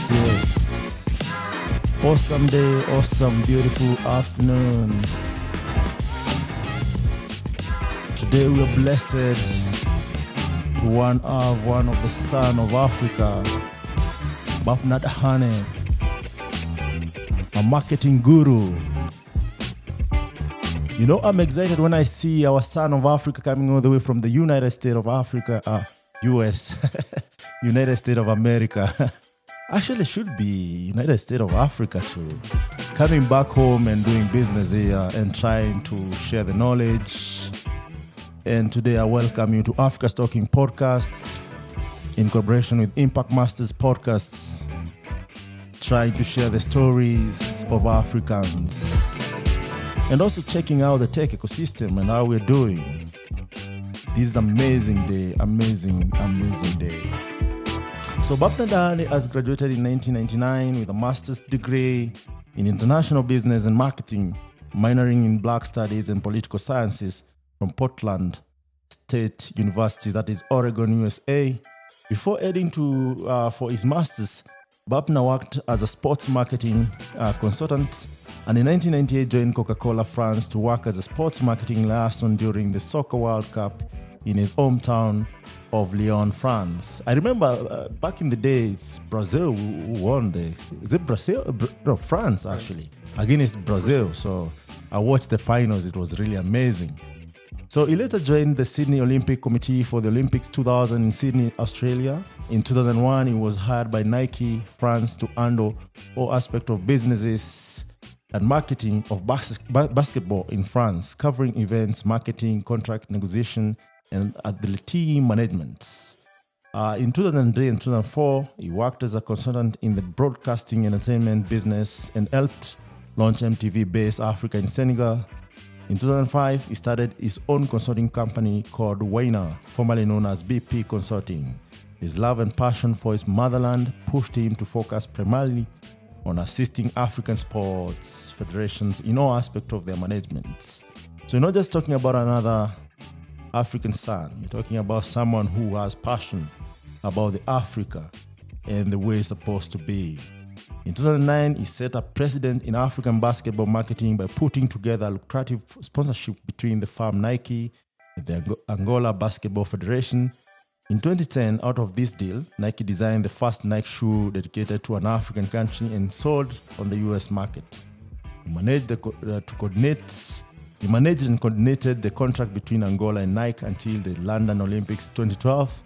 Yes. Awesome day, awesome, beautiful afternoon. Today we are blessed to one of the son of Africa, Bah-Pna Dahane, a marketing guru. You know, I'm excited when I see our son of Africa coming all the way from the United States of Africa, US, United States of America. Actually, it should be United States of Africa too. Coming back home and doing business here and trying to share the knowledge. And today I welcome you to Africa's Talking Podcasts in collaboration with Impact Masters Podcasts, trying to share the stories of Africans and also checking out the tech ecosystem and how we're doing. This is amazing day, amazing day. So Bah-Pna Dahane has graduated in 1999 with a master's degree in international business and marketing, minoring in Black Studies and political sciences from Portland State University, that is Oregon, USA. Before heading to for his master's, Bah-Pna worked as a sports marketing consultant, and in 1998 joined Coca-Cola France to work as a sports marketing liaison during the Soccer World Cup in his hometown of Lyon, France. I remember back in the day, it's Brazil who won is it Brazil? No, France actually, against Brazil. So I watched the finals, it was really amazing. So he later joined the Sydney Olympic Committee for the Olympics 2000 in Sydney, Australia. In 2001, he was hired by Nike France to handle all aspects of businesses and marketing of basketball in France, covering events, marketing, contract negotiation, and the team management. In 2003 and 2004, he worked as a consultant in the broadcasting entertainment business and helped launch MTV-based Africa in Senegal. In 2005, he started his own consulting company called Weina, formerly known as BP Consulting. His love and passion for his motherland pushed him to focus primarily on assisting African sports federations in all aspects of their management. So you're not just talking about another African son, you're talking about someone who has passion about the Africa and the way it's supposed to be. In 2009, he set up precedent in African basketball marketing by putting together a lucrative sponsorship between the firm Nike and the Angola Basketball Federation. In 2010, out of this deal, Nike designed the first Nike shoe dedicated to an African country and sold on the US market. He managed and coordinated the contract between Angola and Nike until the London Olympics 2012.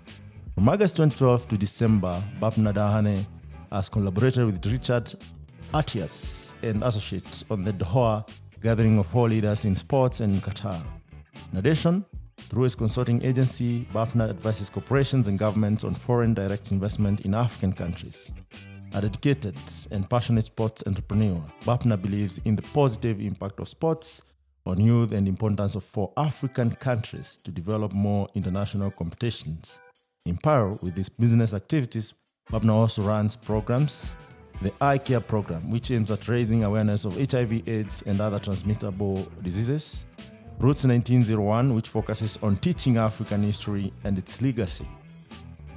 From August 2012 to December, Bah-Pna Dahane has collaborated with Richard Atias and Associates on the Doha gathering of all leaders in sports and in Qatar. In addition, through his consulting agency, Bah-Pna advises corporations and governments on foreign direct investment in African countries. A dedicated and passionate sports entrepreneur, Bah-Pna believes in the positive impact of sports on youth and the importance for African countries to develop more international competitions. In parallel with these business activities, Bah-Pna also runs programs, the Eye Care Program, which aims at raising awareness of HIV, AIDS, and other transmittable diseases. Roots 1901, which focuses on teaching African history and its legacy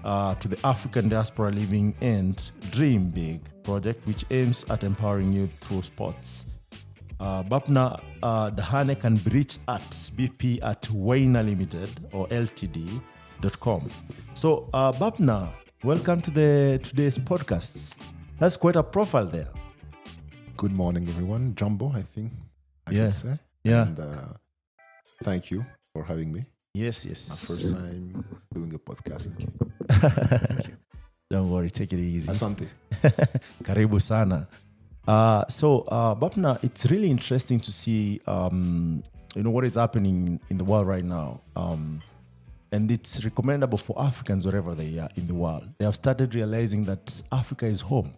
to the African diaspora living, and D.r.e.a.m Big project, which aims at empowering youth through sports. Bah-Pna Dahane can be reached at bp at Weina Limited or ltd.com. So Bah-Pna, welcome to today's podcasts. That's quite a profile there. Good morning, everyone. Jumbo, I think I should say. Yeah. And thank you for having me. Yes. My first time doing a podcast. Thank you. Don't worry, take it easy. Asante. Karibu sana. Bah-Pna, it's really interesting to see, what is happening in the world right now. And it's recommendable for Africans wherever they are in the world. They have started realizing that Africa is home.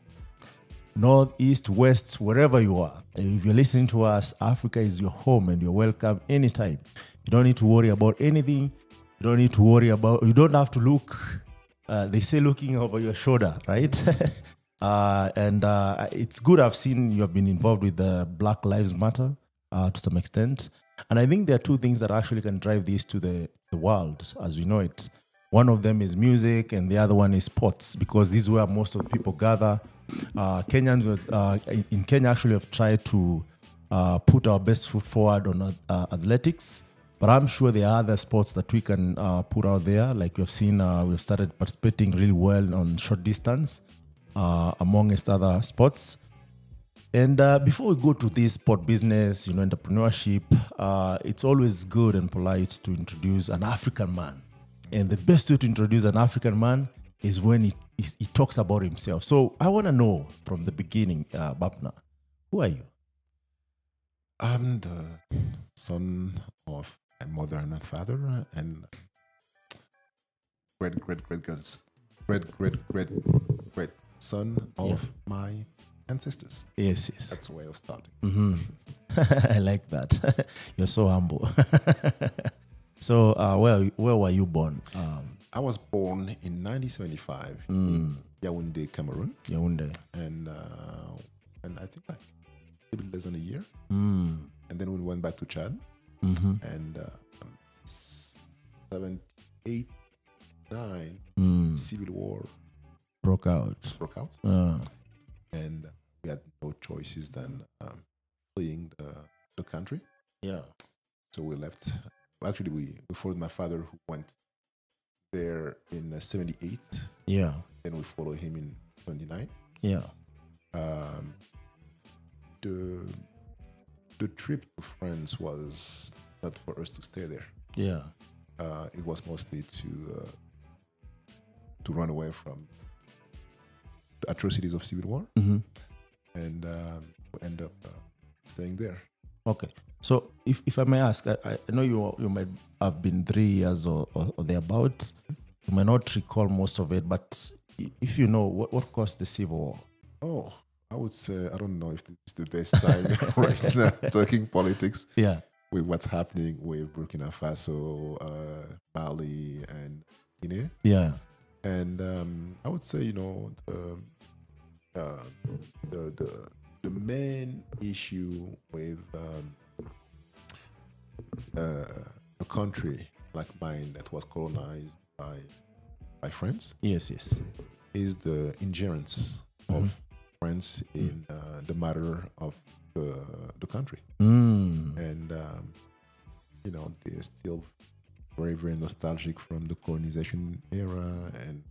North, east, west, wherever you are. If you're listening to us, Africa is your home and you're welcome anytime. You don't need to worry about anything. You don't have to look. They say looking over your shoulder, right? It's good. I've seen you have been involved with the Black Lives Matter to some extent. And I think there are two things that actually can drive this to the world as we know it. One of them is music and the other one is sports, because this is where most of the people gather Kenyans in Kenya actually have tried to put our best foot forward on athletics, but I'm sure there are other sports that we can put out there. Like we've seen, we've started participating really well on short distance, amongst other sports. And before we go to this sport business, entrepreneurship, it's always good and polite to introduce an African man. And the best way to introduce an African man is when he talks about himself. So I want to know from the beginning, Bah-Pna, who are you? I'm the son of my mother and my father, and great son of my ancestors. Yes. That's a way of starting. Mm-hmm. I like that. You're so humble. So where were you born? I was born in 1975 in Yaoundé, Cameroon. Yaoundé. And I think like a bit less than a year. Mm. And then we went back to Chad. Mm-hmm. And 7, 8, 9, civil war broke out. And we had no choices than fleeing the country. Yeah. So we left. Actually, we followed my father, who went there in 78. Yeah. Then we followed him in 79. Yeah. The trip to France was not for us to stay there. Yeah. It was mostly to run away from the atrocities of civil war, Mm-hmm. and we end up staying there. Okay. So if I may ask, I know you might have been 3 years or thereabouts. You might not recall most of it, but if you know, what caused the civil war? Oh, I would say, I don't know if this is the best time right now talking politics. Yeah. With what's happening with Burkina Faso, Mali, and Guinea. Yeah. And I would say, the main issue with a country like mine that was colonized by France. Yes. Is the ingerence of France in the matter of the country. And they're still very, very nostalgic from the colonization era, and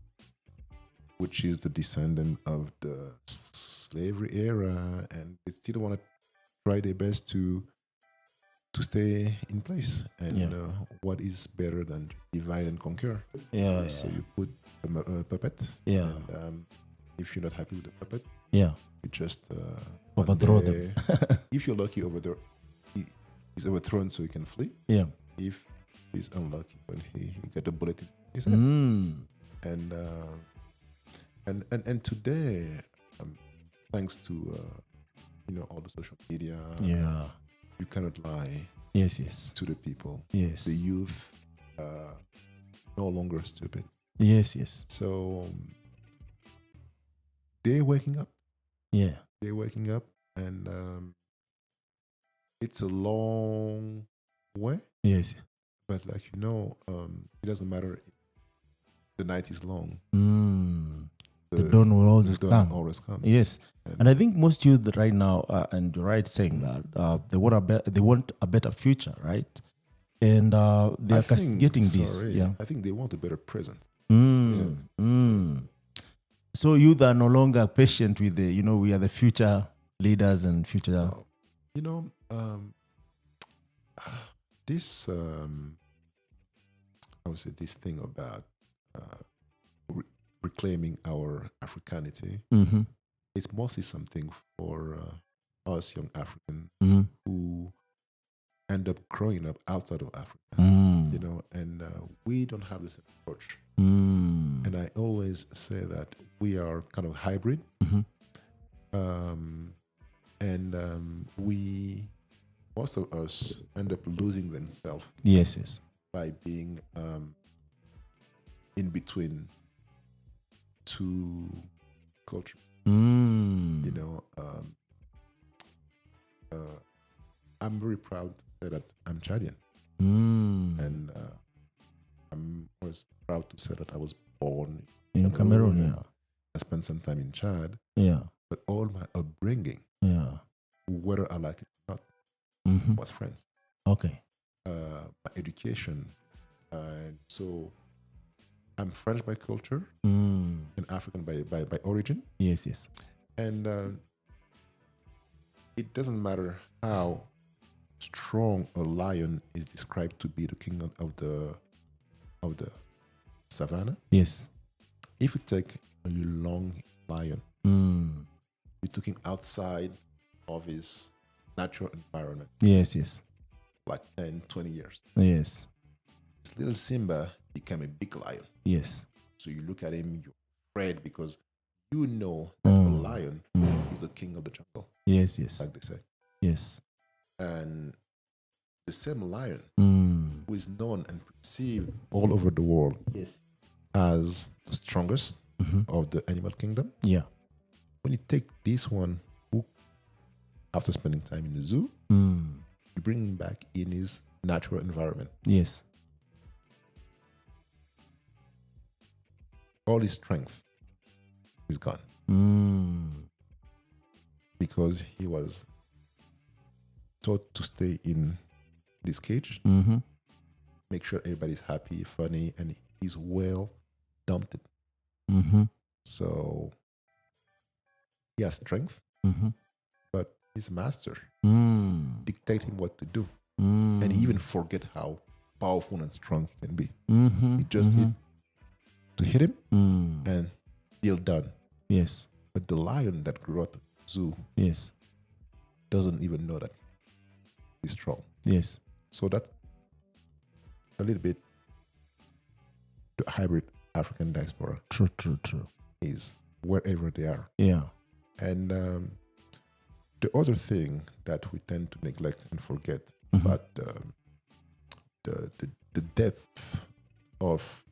which is the descendant of the slavery era, and they still want to try their best to stay in place. And what is better than divide and conquer? Yeah. So you put a puppet. Yeah. And if you're not happy with the puppet, yeah, you just overthrow them. If you're lucky, he's overthrown so he can flee. Yeah. If he's unlucky, when he get a bullet in his head. And today, thanks to all the social media, you cannot lie. Yes. To the people. Yes. The youth no longer stupid. Yes. So they're waking up. Yeah. They're waking up, and it's a long way. Yes. But it doesn't matter if the night is long. The dawn will always come. Yes. And I think most youth right now, and you're right saying that, they want a better future, right? And they are getting this. Yeah. I think they want a better present. So youth are no longer patient with we are the future leaders and future. This I would say this thing about reclaiming our Africanity. It's mostly something for us young African who end up growing up outside of Africa, and we don't have the same approach. And I always say that we are kind of hybrid, and most of us end up losing themselves. Yes. By being in between two cultures. I'm very proud to say that I'm Chadian. And I'm always proud to say that I was born in Cameroon. I spent some time in Chad, Yeah. but all my upbringing, Yeah. whether I like it or not, was France. Okay. My education, and so I'm French by culture and African by origin. Yes, yes. And it doesn't matter how strong a lion is described to be the king of the savannah. Yes. If you take a long lion, you took him outside of his natural environment, Yes, yes. like 10, 20 years. Yes. This little Simba became a big lion. Yes. So you look at him, you're afraid because you know that a lion is the king of the jungle, Yes, yes. like they say. Yes. And the same lion Mm. who is known and perceived all over the world Yes. as the strongest of the animal kingdom. Yeah. When you take this one who, after spending time in the zoo, you bring him back in his natural environment. Yes. All his strength is gone because he was taught to stay in this cage, make sure everybody's happy, funny, and he's well dumped. So he has strength, but his master dictate him what to do, and he even forget how powerful and strong he can be. He just need to hit him and deal done. Yes. But the lion that grew up in the zoo Yes. doesn't even know that he's strong. Yes. So that's a little bit the hybrid African diaspora True, true, true. is wherever they are. Yeah. And the other thing that we tend to neglect and forget about the depth of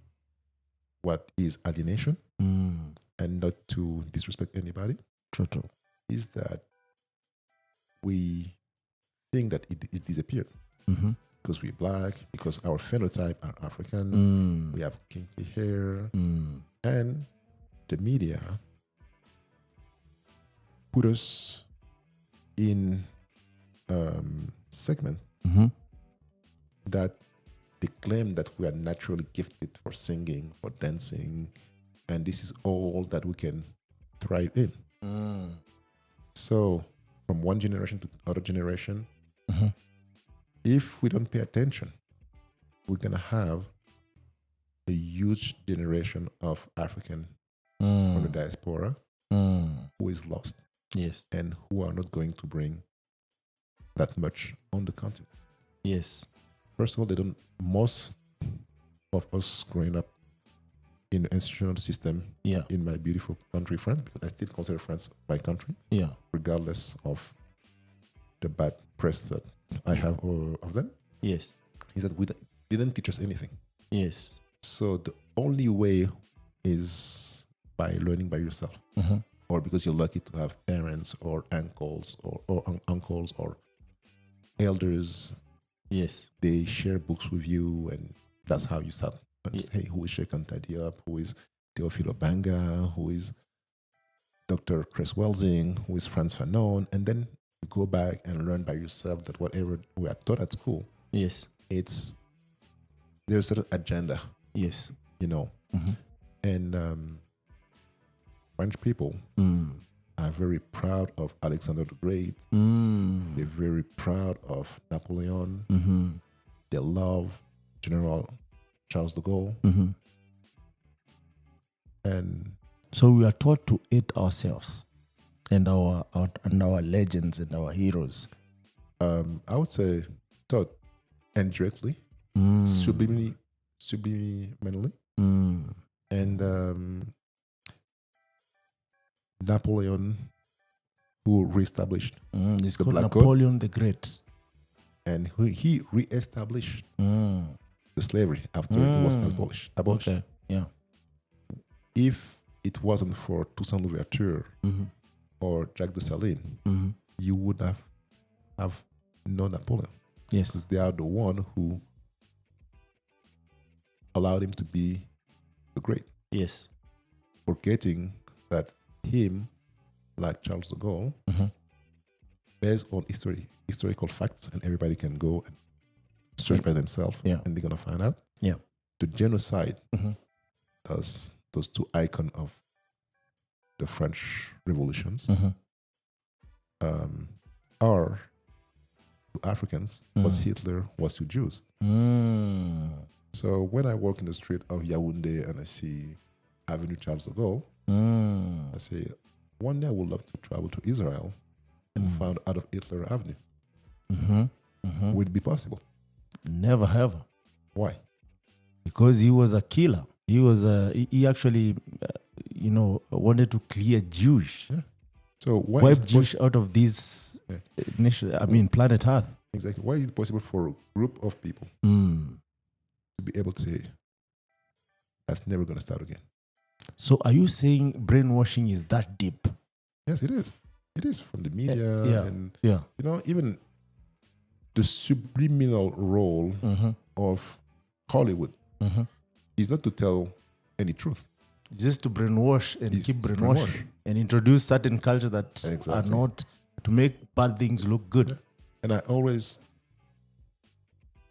what is alienation, and not to disrespect anybody, True, true. is that we think that it disappeared because we're black, because our phenotype are African, we have kinky hair, and the media put us in segment that they claim that we are naturally gifted for singing, for dancing, and this is all that we can thrive in. So from one generation to other generation, if we don't pay attention, we're going to have a huge generation of African from the diaspora who is lost. Yes. And who are not going to bring that much on the continent. Yes. First of all, most of us growing up in the institutional system in my beautiful country, France, because I still consider France my country, regardless of the bad press that I have of them. Yes. Is that we didn't teach us anything. Yes. So the only way is by learning by yourself. Or because you're lucky to have parents or uncles or elders. Yes. They share books with you, and that's how you start. Hey, who is Sheikh Anta Diop? Who is Teofilo Banga? Who is Dr. Chris Welsing? Who is Frantz Fanon? And then you go back and learn by yourself that whatever we are taught at school, yes, there's a certain agenda. Yes. And French people are very proud of Alexander the Great. They're very proud of Napoleon. They love General Charles de Gaulle. And so we are taught to hate ourselves and our legends and our heroes. I would say taught indirectly, subliminally, and Napoleon, who reestablished it's the called Black Napoleon the Great, and he reestablished the slavery after it was abolished. Okay. Yeah. If it wasn't for Toussaint Louverture or Jacques Dessalines, you would have no Napoleon. Yes, because they are the one who allowed him to be the great. Yes. Forgetting that him, like Charles de Gaulle, based on historical facts, and everybody can go and search by themselves, and they're gonna find out. Yeah. The genocide, those two icons of the French revolutions, are to Africans was Hitler was to Jews. So when I walk in the street of Yaoundé and I see Avenue Charles de Gaulle, I say, one day I would love to travel to Israel and find out of Hitler Avenue. Would it be possible? Never ever. Why? Because he was a killer. He was he actually, wanted to clear Jewish. Yeah. So why wipe Jewish out of this nation? I mean, planet Earth. Exactly. Why is it possible for a group of people to be able to say that's never going to start again? So, are you saying brainwashing is that deep? Yes, it is. It is from the media and even the subliminal role of Hollywood is not to tell any truth. It's just to brainwash and keep brainwashing and introduce certain cultures that are not to make bad things look good. Yeah. And I always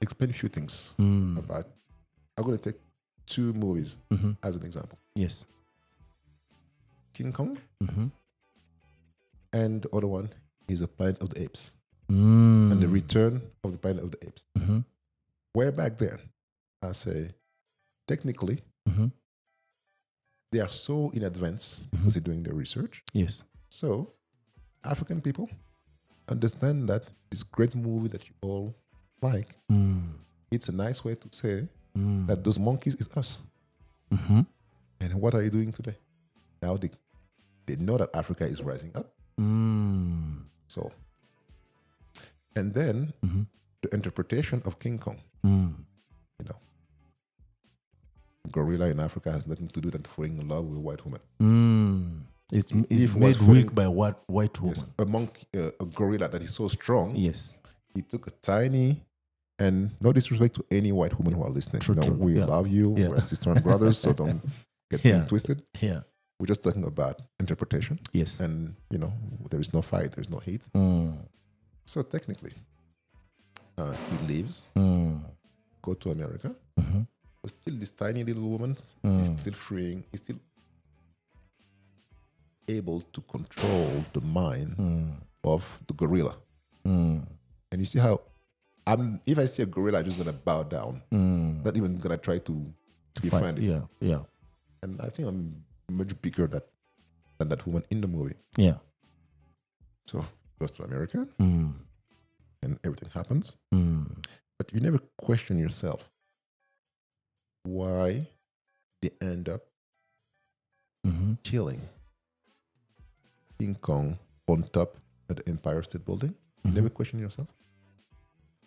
explain a few things about. I'm going to take two movies as an example. Yes. King Kong and the other one is a Planet of the Apes. And the Return of the Planet of the Apes. Way back then, I say, technically, they are so in advance because they're doing their research. Yes. So, African people understand that this great movie that you all like, it's a nice way to say that those monkeys is us. And what are you doing today? Now they know that Africa is rising up. So, and then the interpretation of King Kong. Gorilla in Africa has nothing to do than falling in love with a white woman. It's made weak by what white woman? Yes, a monkey, a gorilla that is so strong. Yes, he took a tiny, and no disrespect to any white woman who are listening. True. We love you. We're sisters and brothers, so don't get things twisted. Yeah, we're just talking about interpretation. Yes, and there is no fight, there is no hate. So technically, he leaves, go to America. But still, this tiny little woman is still freeing. Is still able to control the mind of the gorilla. And you see how if I see a gorilla, I'm just gonna bow down. Not even gonna try to defend it. Yeah. And I think I'm much bigger than that woman in the movie. Yeah. So goes to America, and everything happens. But you never question yourself why they end up killing King Kong on top of the Empire State Building. You never question yourself.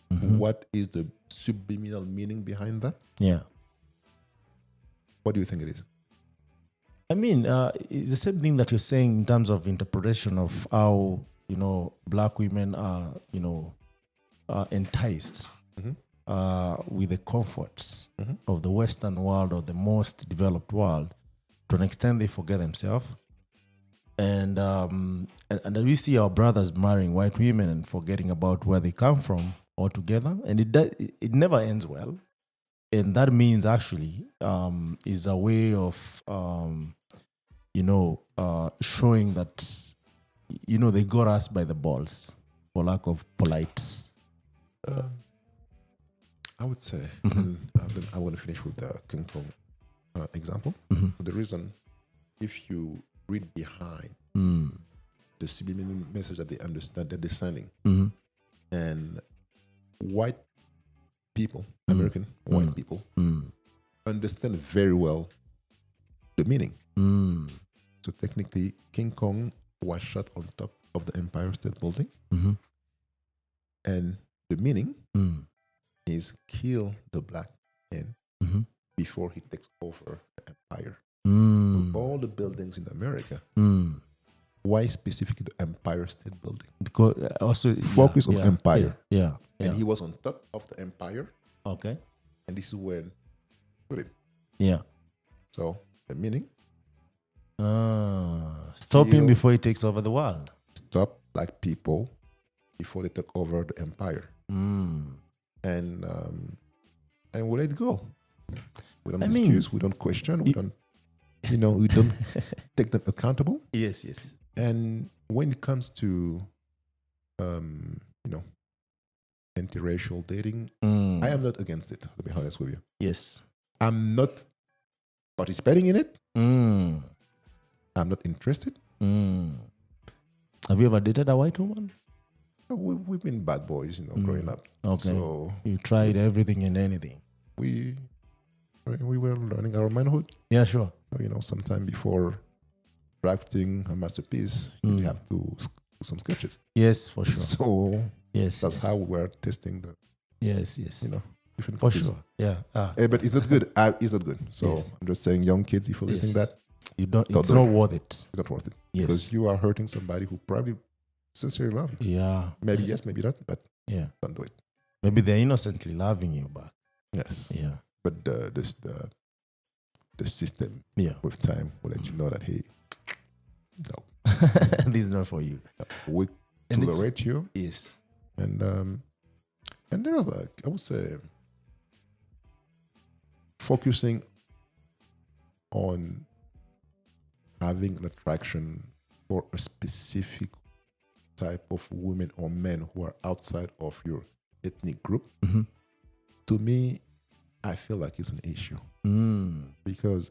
What is the subliminal meaning behind that? Yeah. What do you think it is? I mean, it's the same thing that you're saying in terms of interpretation of how, black women are, enticed with the comforts of the Western world or the most developed world. To an extent, they forget themselves. And we see our brothers marrying white women and forgetting about where they come from altogether. And it never ends well. And that means actually is a way of, showing that, they got us by the balls, for lack of polite. I would say, and then I want to finish with the King Kong example. The reason, if you read behind the subliminal message that they understand, that they're sending, and white people, American white people, understand very well the meaning. So technically, King Kong was shot on top of the Empire State Building, and the meaning is kill the black man before he takes over the empire. So all the buildings in America, why specifically the Empire State Building? Because also focus on empire. Yeah. And he was on top of the empire. Okay. And this is when put it. Yeah. So the meaning Stop him Kill- before he takes over the world. Stop black people before they take over the empire. And we let it go. We don't excuse, we don't question, we don't, we don't take them accountable. Yes. And when it comes to, interracial dating, I am not against it, to be honest with you. Yes. I'm not participating in it. I'm not interested. Have you ever dated a white woman? We've been bad boys, growing up. Okay. So You tried everything and anything. we were learning our manhood. Yeah, sure. So, sometime before drafting a masterpiece, you have to do some sketches. Yes, for sure. So Yes. that's how we were testing the, Yes. different For copies. sure. Yeah. But it's not good. It's not good. So Yes. I'm just saying, young kids, if you're listening to that, You don't. Don't It's do not it. worth it. it's not worth it. Yes. Because you are hurting somebody who probably sincerely love you. Yeah. Maybe yes, maybe not, but Yeah. don't do it. Maybe they're innocently loving you back. Yes. Yeah. But the system Yeah. with time will let you know that, hey, no, This is not for you. we And it's- tolerate you. Yes. And there was I would say, focusing on having an attraction for a specific type of women or men who are outside of your ethnic group, to me, I feel like it's an issue. Because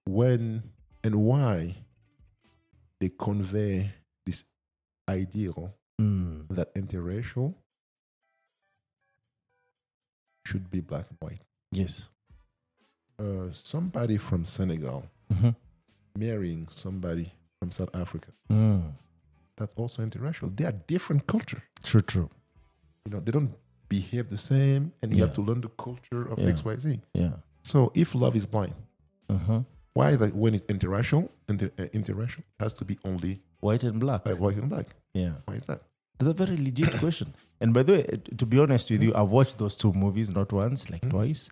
when and why they convey this ideal that interracial should be black and white. Yes. Somebody from Senegal marrying somebody from South Africa, that's also interracial. They are different culture. True. They don't behave the same, and you have to learn the culture of XYZ. Yeah. So if love is blind, why that when it's interracial, interracial has to be only White and black. white and black? Yeah. Why is that? It's a very legit question. And by the way, to be honest with you, I've watched those two movies not once, like twice.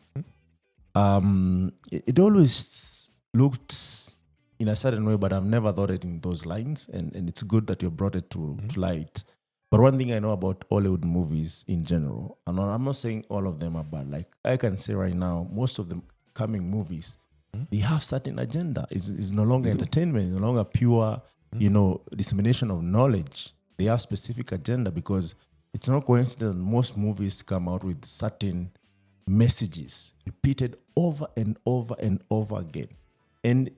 It always looked in a certain way, but I've never thought it in those lines. And it's good that you brought it to light. But one thing I know about Hollywood movies in general, and I'm not saying all of them are bad. Like I can say right now, most of the coming movies, they have certain agenda. It's no longer entertainment. It's no longer pure, dissemination of knowledge. They have specific agenda, because it's not coincidence that most movies come out with certain messages repeated over and over and over again. And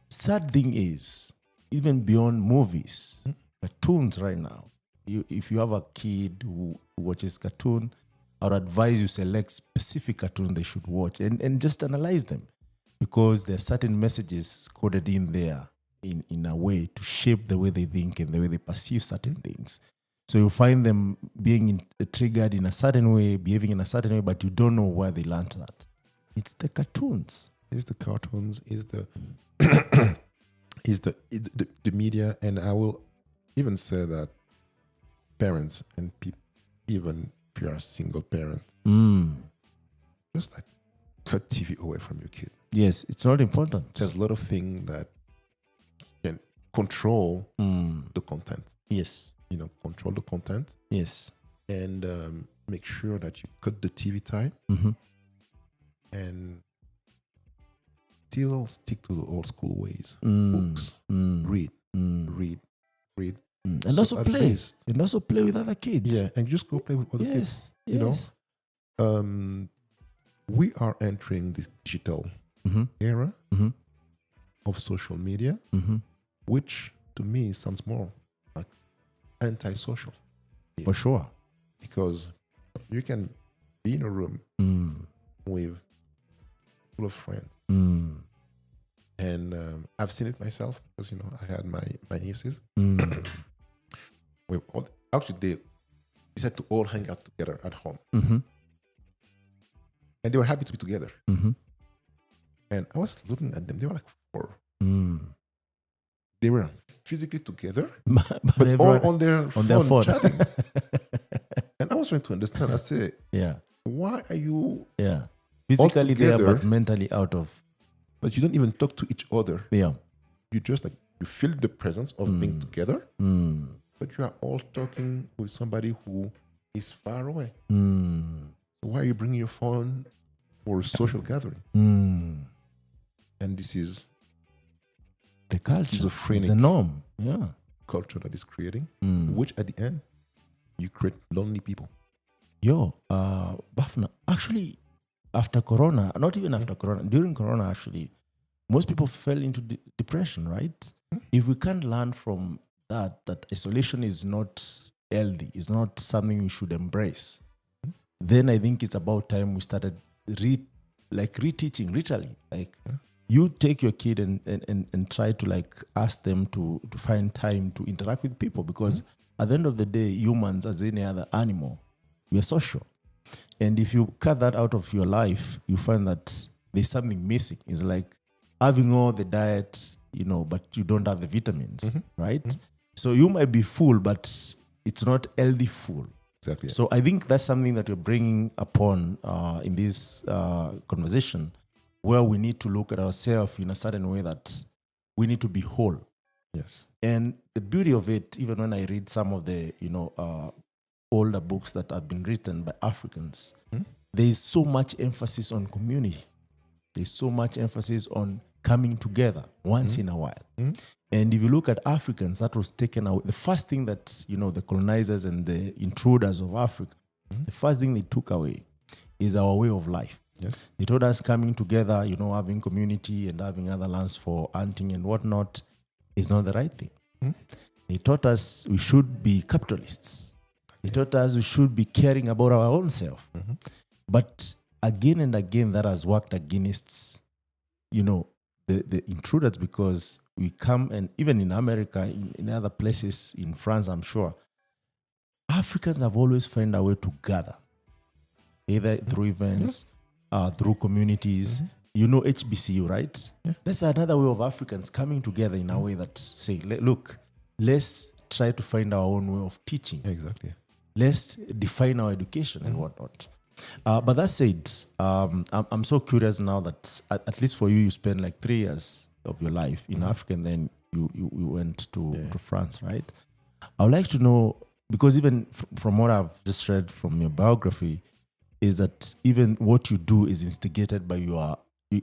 sad thing is, even beyond movies, cartoons right now, if you have a kid who watches cartoon, I would advise you select specific cartoon they should watch and just analyze them, because there are certain messages coded in there in a way to shape the way they think and the way they perceive certain things. So you find them being triggered in a certain way, behaving in a certain way, but you don't know where they learned that. It's the cartoons. It's the cartoons, is the is the media, and I will even say that parents and people, even if you are a single parent, just like cut TV away from your kid. Yes, it's not important. There's a lot of things that can control the content. Yes. Control the content. Yes. And make sure that you cut the TV time and still stick to the old school ways. Books, read. And So also at play. least- And also play with other kids. Yeah, and just go play with other kids. Yes. We are entering this digital era of social media, which to me sounds more like antisocial. For sure. Because you can be in a room with full of friends. And I've seen it myself, because I had my nieces. We all, actually, they decided to all hang out together at home, and they were happy to be together. And I was looking at them; they were like 4. They were physically together, but all on their phone chatting. And I was trying to understand. I said, Yeah. "Why are you?" Yeah. Physically there, together. but mentally out of but you don't even talk to each other. Yeah. You just like, you feel the presence of being together, but you are all talking with somebody who is far away. So why are you bringing your phone for a social gathering? And this is the culture, schizophrenic the norm. Yeah. culture that is creating, which at the end, you create lonely people. Yo, Bah-Pna, actually, after Corona, not even after Corona, during Corona, actually, most people fell into depression, right? If we can't learn from that isolation is not healthy, is not something we should embrace, then I think it's about time we started reteaching, literally. Like, you take your kid and try to like ask them to find time to interact with people, because at the end of the day, humans, as any other animal, we are social. And if you cut that out of your life, you find that there's something missing. It's like having all the diet, but you don't have the vitamins, right? So you might be full, but it's not healthy full. Exactly. So I think that's something that you're bringing upon in this conversation, where we need to look at ourselves in a certain way that we need to be whole. Yes. And the beauty of it, even when I read some of the, older books that have been written by Africans, there is so much emphasis on community. There's so much emphasis on coming together once in a while. And if you look at Africans, that was taken away. The first thing that, the colonizers and the intruders of Africa, the first thing they took away is our way of life. Yes. They told us coming together, having community and having other lands for hunting and whatnot is not the right thing. They taught us we should be capitalists. They taught us we should be caring about our own self. But again and again, that has worked against, the intruders, because we come, and even in America, in other places, in France, I'm sure, Africans have always found a way to gather, either through events, through communities. HBCU, right? Yeah. That's another way of Africans coming together in a way that say, look, let's try to find our own way of teaching. Exactly. Let's define our education and whatnot. But that said, I'm so curious now that at least for you, you spent like 3 years of your life in Africa, and then you went to France, right? I would like to know, because even from what I've just read from your biography, is that even what you do is instigated by your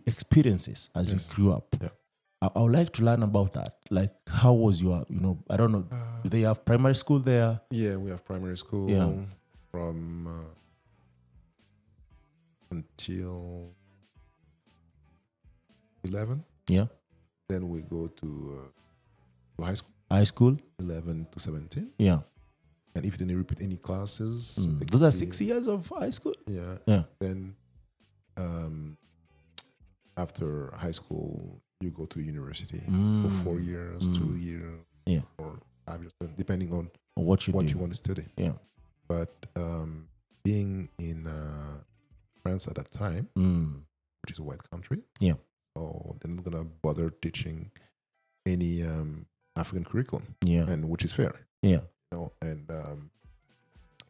experiences as you grew up. Yeah. I would like to learn about that. Like, how was your, I don't know, do they have primary school there? Yeah, we have primary school from until 11. Yeah. Then we go to high school. High school? 11 to 17. Yeah. And if you didn't repeat any classes. Those are 6 years of high school? Yeah. Yeah. Then after high school, you go to university for 4 years, 2 years, or 5 years, depending on what you want to study. Yeah. But being in France at that time, which is a white country, so they're not gonna bother teaching any African curriculum, and which is fair,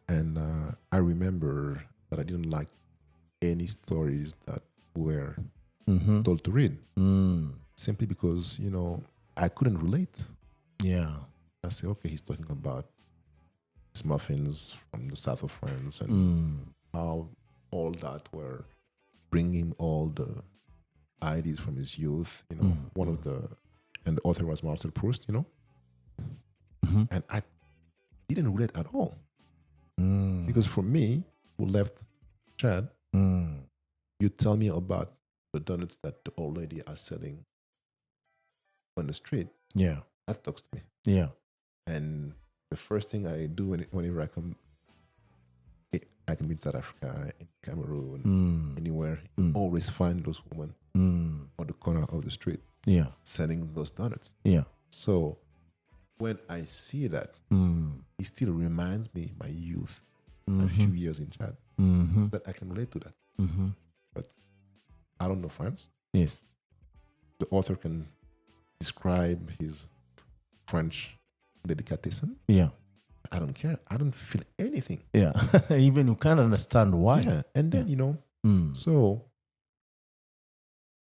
and I remember that I didn't like any stories that were told to read, simply because I couldn't relate. Yeah, I say, okay, he's talking about his muffins from the south of France and how all that were bringing all the ideas from his youth. One of and the author was Marcel Proust. And I didn't relate at all, because for me, who left Chad, you tell me about the donuts that the old lady are selling on the street. Yeah, that talks to me. Yeah, and the first thing I do whenever I come in South Africa, in Cameroon, anywhere, you always find those women on the corner of the street, selling those donuts. Yeah. So when I see that, it still reminds me my youth, a few years in Chad, that I can relate to that. But I don't know France. Yes. The author can describe his French delicatessen. Yeah. I don't care. I don't feel anything. Yeah. Even you can't understand why. Yeah. And then, so